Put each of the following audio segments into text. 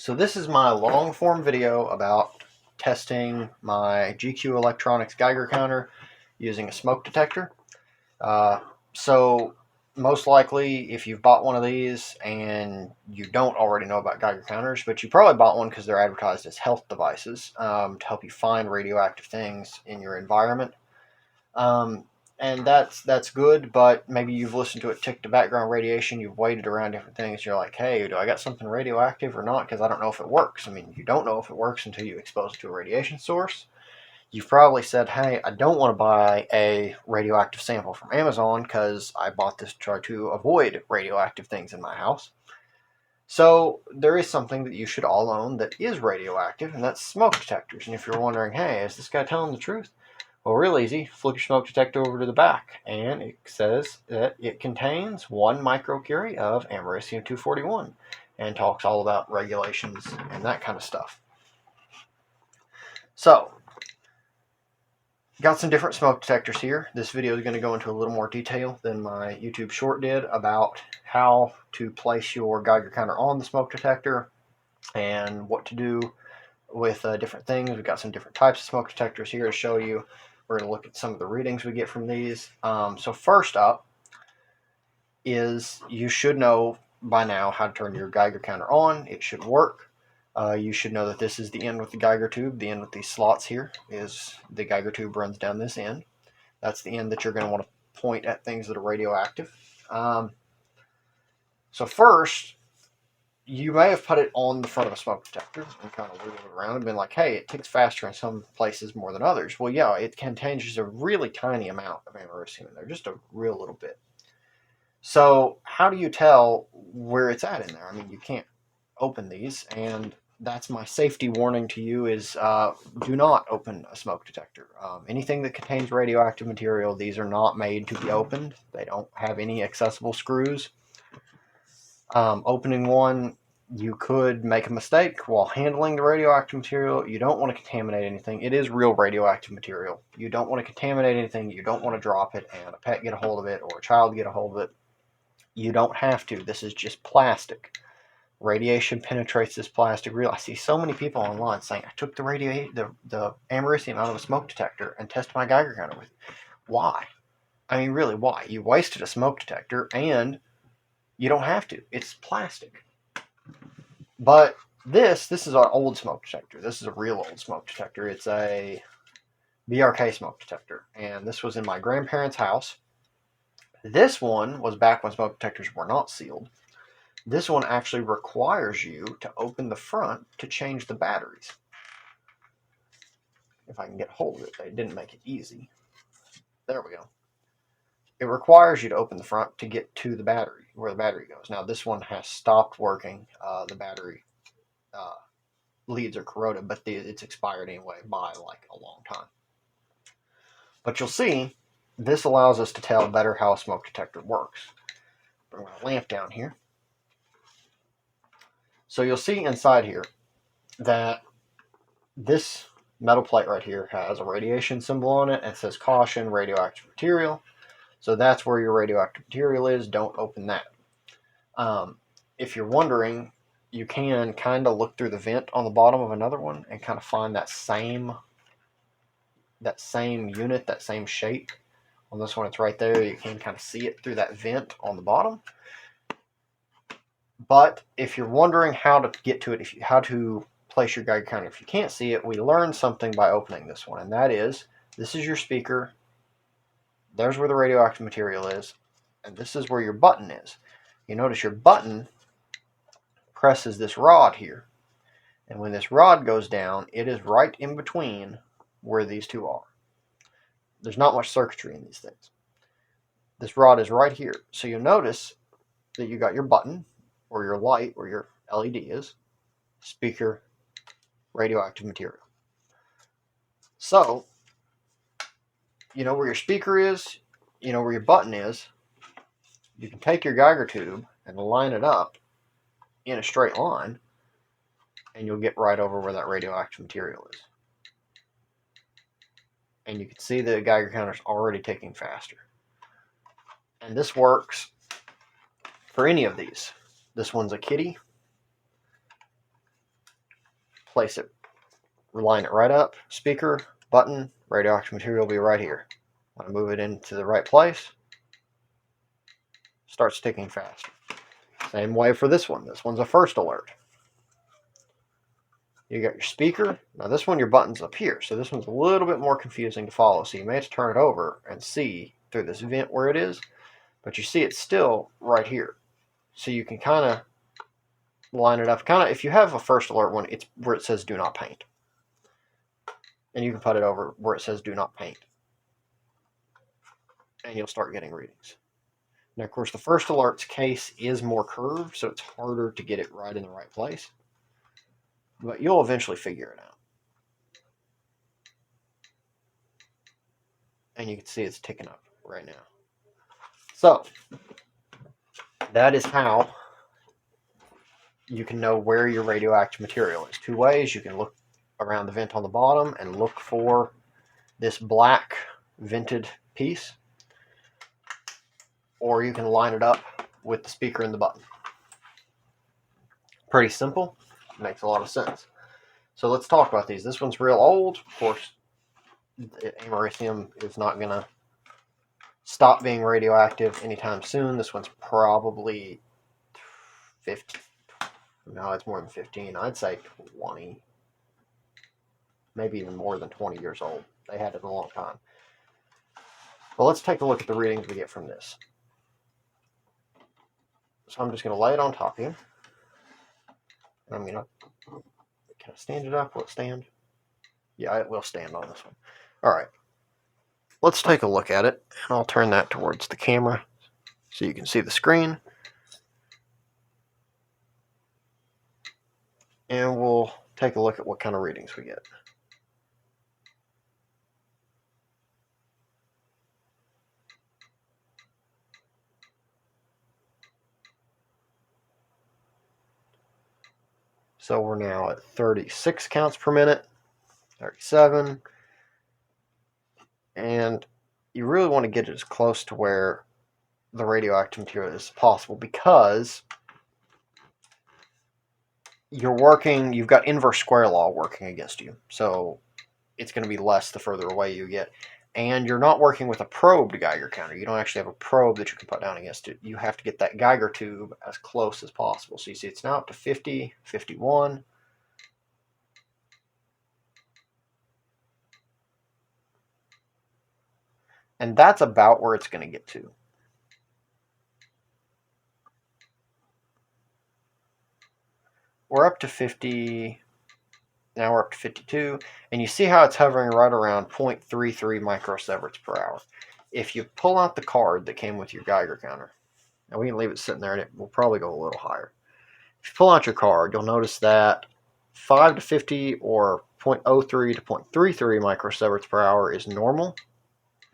So this is my long form video about testing my GQ Electronics Geiger counter using a smoke detector. Uh, so most likely if you've bought one of these and you don't already know about Geiger counters, but you probably bought one because they're advertised as health devices to help you find radioactive things in your environment. Um, and that's good, but maybe you've listened to it tick to background radiation, you've waited around different things, you're like, hey, do I got something radioactive or not? Because I don't know if it works. I mean, you don't know if it works until you expose it to a radiation source. You've probably said, hey, I don't want to buy a radioactive sample from Amazon because I bought this to try to avoid radioactive things in my house. So there is something that you should all own that is radioactive, and that's smoke detectors. And if you're wondering, hey, is this guy telling the truth? Well, real easy. Flip your smoke detector over to the back, and it says that it contains 1 microcurie of americium-241, and talks all about regulations and that kind of stuff. So, got some different smoke detectors here. This video is going to go into a little more detail than my YouTube short did about how to place your Geiger counter on the smoke detector and what to do with different things. We've got some different types of smoke detectors here to show you. We're going to look at some of the readings we get from these. So first up is you should know by now how to turn your Geiger counter on. It should work. You should know that this is the end with the Geiger tube. The end with these slots here is the Geiger tube runs down this end. That's the end that you're going to want to point at things that are radioactive. So first, you may have put it on the front of a smoke detector and kind of wiggled it around and been like, hey, it ticks faster in some places more than others. Well, yeah, it contains just a really tiny amount of americium in there, just a real little bit. So how do you tell where it's at in there? I mean, you can't open these, and that's my safety warning to you is do not open a smoke detector. Anything that contains radioactive material, these are not made to be opened. They don't have any accessible screws. Opening one, you could make a mistake while handling the radioactive material. You don't want to contaminate anything. It is real radioactive material. You don't want to contaminate anything. You don't want to drop it and a pet get a hold of it or a child get a hold of it. You don't have to. This is just plastic. Radiation penetrates this plastic. I see so many people online saying, I took the americium out of a smoke detector and tested my Geiger counter with it. Why? I mean, really, why? You wasted a smoke detector and you don't have to. It's plastic. But this is our old smoke detector. This is a real old smoke detector. It's a BRK smoke detector. And this was in my grandparents' house. This one was back when smoke detectors were not sealed. This one actually requires you to open the front to change the batteries. If I can get a hold of it, they didn't make it easy. There we go. It requires you to open the front to get to the battery, where the battery goes. Now this one has stopped working. The battery leads are corroded, but it's expired anyway by like a long time. But you'll see, this allows us to tell better how a smoke detector works. Bring my lamp down here. So you'll see inside here that this metal plate right here has a radiation symbol on it and it says caution, radioactive material. So that's where your radioactive material is. Don't open that. If you're wondering, you can kind of look through the vent on the bottom of another one and kind of find that same unit, that same shape. On this one, it's right there. You can kind of see it through that vent on the bottom. But if you're wondering how to get to it, how to place your Geiger counter, if you can't see it, we learned something by opening this one, and that is, this is your speaker. There's where the radioactive material is, and this is where your button is. You notice your button presses this rod here, and when this rod goes down, it is right in between where these two are. There's not much circuitry in these things. This rod is right here, so you'll notice that you got your button, or your light, where your LED is, speaker, radioactive material. So, you know where your speaker is, you know where your button is. You can take your Geiger tube and line it up in a straight line, and you'll get right over where that radioactive material is. And you can see the Geiger counter is already ticking faster. And this works for any of these. This one's a kitty. place it, line it right up, speaker, button, radioactive material will be right here. When I move it into the right place, starts ticking faster. Same way for this one. This one's a first alert. You got your speaker. Now this one, your button's up here, so this one's a little bit more confusing to follow. So you may have to turn it over and see through this vent where it is, but you see it's still right here. So you can kind of line it up. Kind of, if you have a first alert one, it's where it says do not paint. And you can put it over where it says do not paint. And you'll start getting readings. Now, of course, the first alert's case is more curved, so it's harder to get it right in the right place. But you'll eventually figure it out. And you can see it's ticking up right now. So, that is how you can know where your radioactive material is. Two ways. You can look around the vent on the bottom and look for this black vented piece, or you can line it up with the speaker and the button. Pretty simple. Makes a lot of sense. So let's talk about these. This one's real old. Of course, americium is not going to stop being radioactive anytime soon. This one's probably 50. No, it's more than 15. I'd say 20. Maybe even more than 20 years old. They had it a long time. Well, let's take a look at the readings we get from this. So I'm just going to lay it on top here. I'm going to, can I stand it up? Will it stand? Yeah, it will stand on this one. All right. Let's take a look at it. And I'll turn that towards the camera so you can see the screen. And we'll take a look at what kind of readings we get. So we're now at 36 counts per minute, 37. And you really want to get it as close to where the radioactive material is possible, because you've got inverse square law working against you. So it's going to be less the further away you get. And you're not working with a probed Geiger counter. You don't actually have a probe that you can put down against it. You have to get that Geiger tube as close as possible. So you see it's now up to 50, 51. And that's about where it's going to get to. We're up to 50. Now we're up to 52, and you see how it's hovering right around 0.33 microsieverts per hour. If you pull out the card that came with your Geiger counter, and we can leave it sitting there and it will probably go a little higher. If you pull out your card, you'll notice that 5 to 50 or 0.03 to 0.33 microsieverts per hour is normal.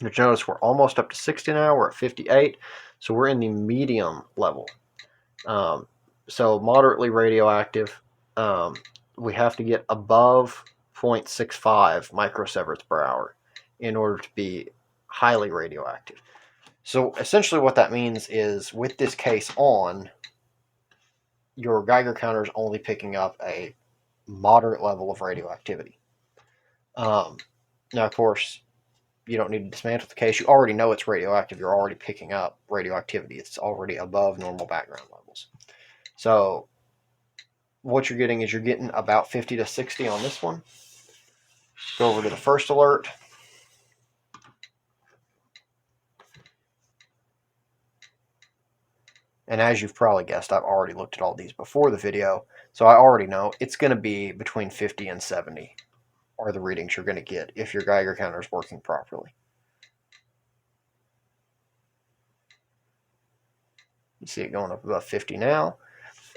But you notice we're almost up to 60 now. We're at 58, so we're in the medium level. So moderately radioactive. We have to get above 0.65 microsieverts per hour in order to be highly radioactive. So essentially what that means is, with this case on, your Geiger counter is only picking up a moderate level of radioactivity. Now, of course, you don't need to dismantle the case. You already know it's radioactive. You're already picking up radioactivity. It's already above normal background levels. So what you're getting is you're getting about 50 to 60 on this one. Go over to the first alert. And as you've probably guessed, I've already looked at all these before the video, so I already know it's going to be between 50 and 70 are the readings you're going to get if your Geiger counter is working properly. You see it going up above 50 now.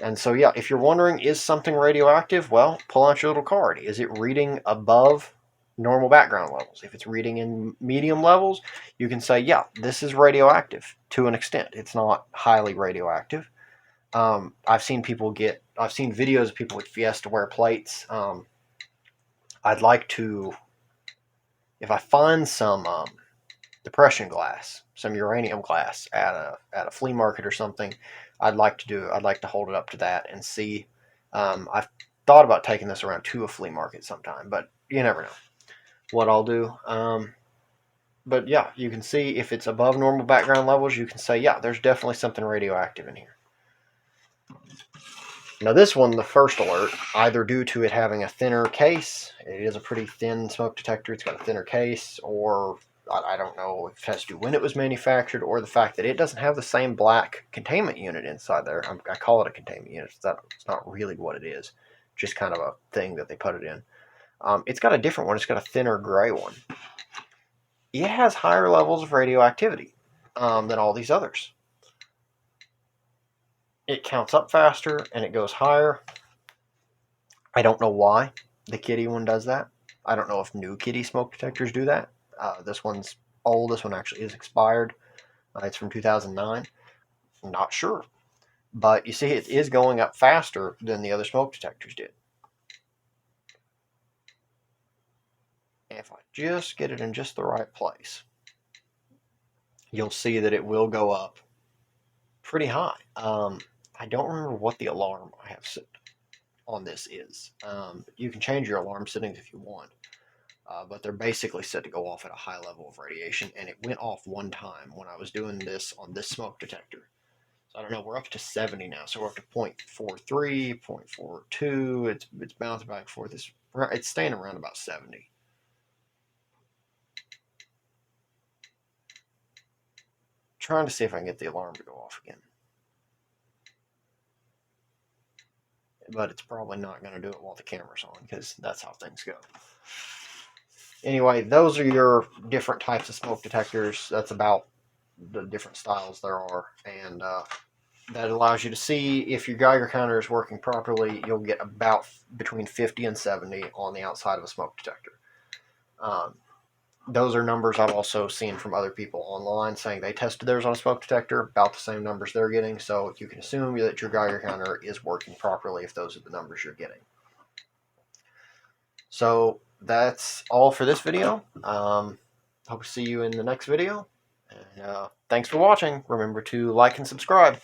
And so, yeah, if you're wondering, is something radioactive? Well, pull out your little card. Is it reading above normal background levels? If it's reading in medium levels, you can say, yeah, this is radioactive to an extent. It's not highly radioactive. I've seen videos of people with Fiesta ware plates. I'd like to, if I find some depression glass, some uranium glass at a flea market or something, I'd like to hold it up to that and see. I've thought about taking this around to a flea market sometime, but you never know what I'll do. But yeah, you can see if it's above normal background levels, you can say, yeah, there's definitely something radioactive in here. Now this one, the first alert, either due to it having a thinner case, it is a pretty thin smoke detector, it's got a thinner case, or I don't know if it has to do when it was manufactured, or the fact that it doesn't have the same black containment unit inside there. I call it a containment unit. It's not really what it is, just kind of a thing that they put it in. It's got a different one. It's got a thinner gray one. It has higher levels of radioactivity than all these others. It counts up faster and it goes higher. I don't know why the kitty one does that. I don't know if new kitty smoke detectors do that. This one's old. This one actually is expired. It's from 2009. I'm not sure. But you see, it is going up faster than the other smoke detectors did. If I just get it in just the right place, you'll see that it will go up pretty high. I don't remember what the alarm I have set on this is. You can change your alarm settings if you want, but they're basically set to go off at a high level of radiation, and it went off one time when I was doing this on this smoke detector. So I don't know, we're up to 70 now, so we're up to 0.43, 0.42, it's bouncing back and forth. It's staying around about 70. Trying to see if I can get the alarm to go off again. But it's probably not going to do it while the camera's on, because that's how things go. Anyway, those are your different types of smoke detectors. That's about the different styles there are. And that allows you to see if your Geiger counter is working properly. You'll get about between 50 and 70 on the outside of a smoke detector. Those are numbers I've also seen from other people online saying they tested theirs on a smoke detector, about the same numbers they're getting. So you can assume that your Geiger counter is working properly if those are the numbers you're getting. So that's all for this video. Hope to see you in the next video. And thanks for watching. Remember to like and subscribe.